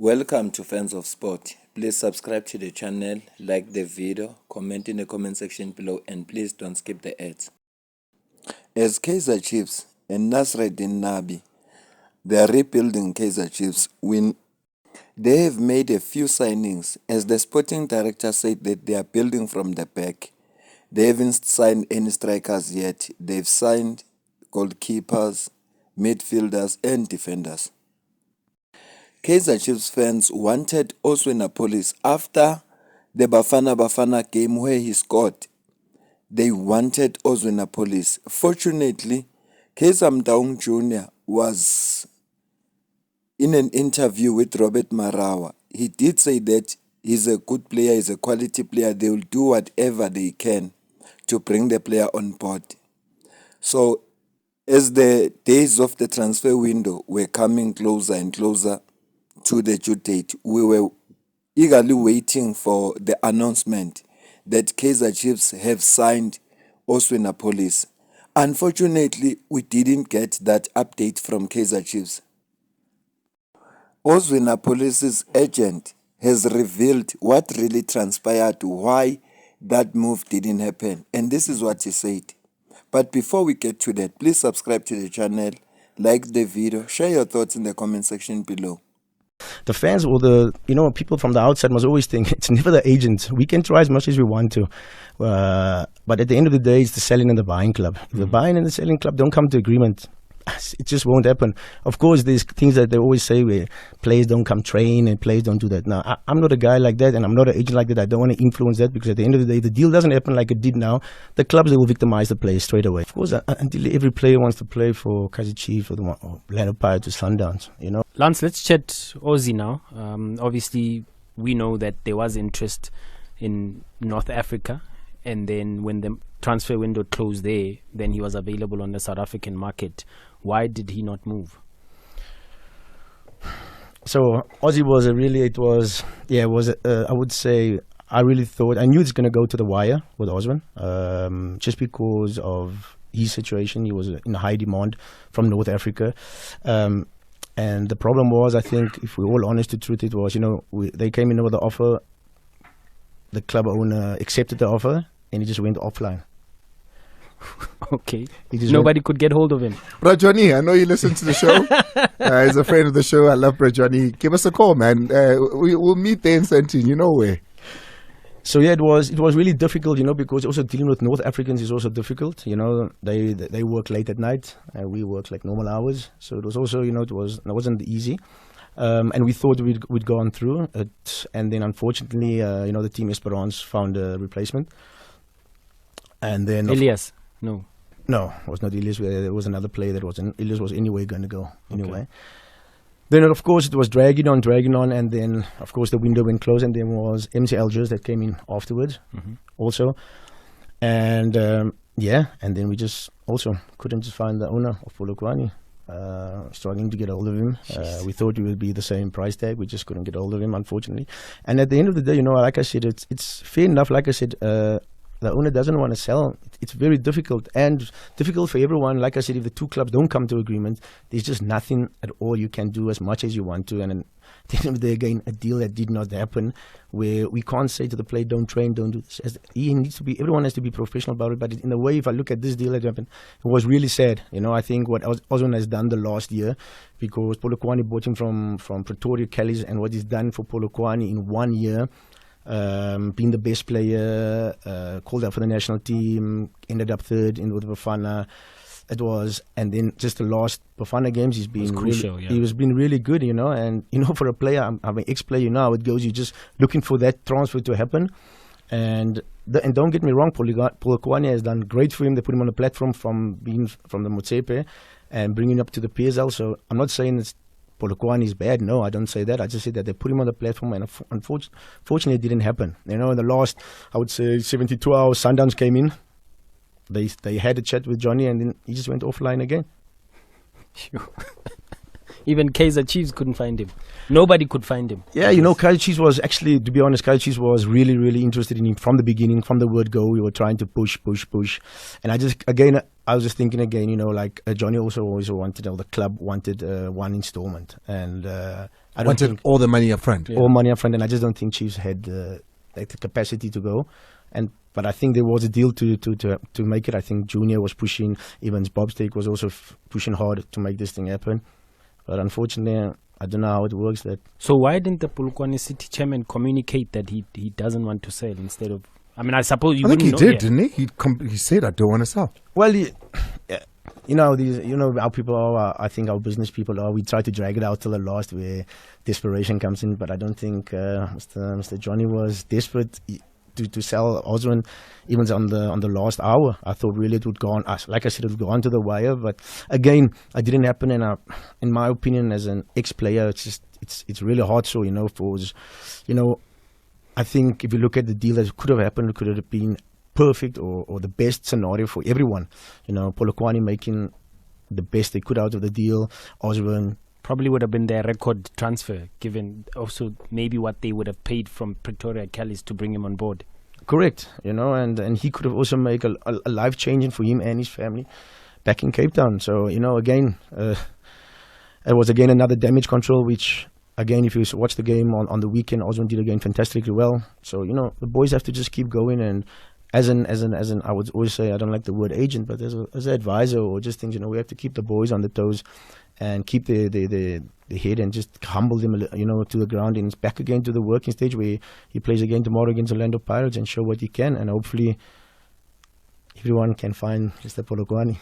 Welcome to Fans of Sport. Please subscribe to the channel, like the video, comment in the comment section below, and please don't skip the ads. As Kaizer Chiefs and Nasreddin Nabi, they are rebuilding Kaizer Chiefs win. They have made a few signings. As the sporting director said that they are building from the back. They haven't signed any strikers yet. They've signed goalkeepers, midfielders, and defenders. Kaizer Chiefs fans wanted Oswin Appolis after the Bafana game where he scored. They wanted Oswin Appolis. Fortunately, Kaizer Mdaung Jr. was in an interview with Robert Marawa. He did say that he's a good player, he's a quality player. They will do whatever they can to bring the player on board. So, as the days of the transfer window were coming closer and closer to the due date, we were eagerly waiting for the announcement that Kaizer Chiefs have signed Oswin Appolis. Unfortunately, we didn't get that update from Kaizer Chiefs. Oswin Appolis' agent has revealed what really transpired, why that move didn't happen, and this is what he said. But before we get to that, please subscribe to the channel, like the video, share your thoughts in the comment section below. The fans or the people from the outside must always think it's never the agent. We can try as much as we want to, but at the end of the day, it's the selling and the buying club. If the buying and the selling club don't come to agreement, it just won't happen. Of course, there's things that they always say where players don't come train and players don't do that. Now, I'm not a guy like that, and I'm not an agent like that. I don't want to influence that, because at the end of the day, the deal doesn't happen like it did now. The clubs, they will victimize the players straight away. Of course, until every player wants to play for Kaizer Chiefs or Orlando Pirates or Sundowns, Lance, let's chat Aussie now. Obviously, we know that there was interest in North Africa, and then when the transfer window closed there, then he was available on the South African market. Why did he not move? So Aussie was I would say, I really thought, I knew it's going to go to the wire with Oswin, just because of his situation. He was in high demand from North Africa. And the problem was, I think, if we're all honest, the truth, it was, they came in with the offer, the club owner accepted the offer, and he just went offline. Okay. Nobody could get hold of him. Brajani, I know you listen to the show. He's a friend of the show. I love Brajani. Give us a call, man. We'll meet there in Sentin, where. So yeah, it was really difficult, because also dealing with North Africans is also difficult. They work late at night, and we work like normal hours. So it was also, it wasn't easy. And we thought we'd gone through it, and then unfortunately, the team Esperance found a replacement. And then Elias, no, it was not Elias. There was another player that wasn't. Elias was anyway going to go anyway. Okay. Then, of course, it was dragging on, and then, of course, the window went closed, and there was MC Algiers that came in afterwards also. And, and then we just also couldn't just find the owner of Polokwane. Struggling to get hold of him. We thought it would be the same price tag. We just couldn't get hold of him, unfortunately. And at the end of the day, like I said, it's fair enough. Like I said, the owner doesn't want to sell. It's very difficult, and difficult for everyone. Like I said, if the two clubs don't come to agreement, there's just nothing at all you can do as much as you want to. And at the end of the day, again, a deal that did not happen, where we can't say to the player, don't train, don't do this. Everyone has to be professional about it. But in a way, if I look at this deal that happened, it was really sad. I think what Oswin has done the last year, because Polokwane bought him from Pretoria Callies, and what he's done for Polokwane in 1 year, being the best player, called up for the national team, ended up third in with Bafana. And then just the last Bafana games, he's been crucial. He was been really good, and for a player, I'm an ex-player, how it goes. You're just looking for that transfer to happen, and don't get me wrong, Polokwane has done great for him. They put him on the platform from the Motsepe and bringing him up to the PSL. So I'm not saying it's Polokwane is bad. No, I don't say that. I just say that they put him on the platform, and unfortunately it didn't happen. In the last, I would say, 72 hours, Sundowns came in. They had a chat with Johnny, and then he just went offline again. Even Kaizer Chiefs couldn't find him. Nobody could find him. Yeah, you know, Kaizer Chiefs was actually, to be honest, Kaizer Chiefs was really, really interested in him from the beginning, from the word go. We were trying to push. And I was just thinking again, you know, like Johnny also always wanted, or the club wanted one installment. And I don't Wanted think all the money up front. all money up front. And I just don't think Chiefs had the capacity to go. But I think there was a deal to make it. I think Junior was pushing, even Bob Stake was also pushing hard to make this thing happen. But unfortunately, I don't know how it works. So why didn't the Polokwane city chairman communicate that he doesn't want to sell instead of? I mean, I suppose I think he did, didn't he? He said, "I don't want to sell." Well, you know how people are. I think our business people are. We try to drag it out till the last, where desperation comes in. But I don't think Mr. Johnny was desperate to sell Oswin, even on the last hour. I thought really it would go on. Like I said, it would go on to the wire. But again, it didn't happen. And in my opinion, as an ex-player, it's really hard. So I think if you look at the deal that could have happened, it could have been perfect or the best scenario for everyone. You know, Polokwane making the best they could out of the deal. Oswin probably would have been their record transfer, given also maybe what they would have paid from Pretoria Callis to bring him on board. Correct, you know, and he could have also made a life changing for him and his family back in Cape Town. So, you know, again, it was again another damage control, which again, if you watch the game on the weekend, Oswin did again fantastically well. So, you know, the boys have to just keep going. And as an, I would always say, I don't like the word agent, but as an advisor or just things, you know, we have to keep the boys on the toes and keep the head and just humble them, you know, to the ground. And it's back again to the working stage where he plays again tomorrow against Orlando Pirates and show what he can. And hopefully everyone can find Mr. Polokwane.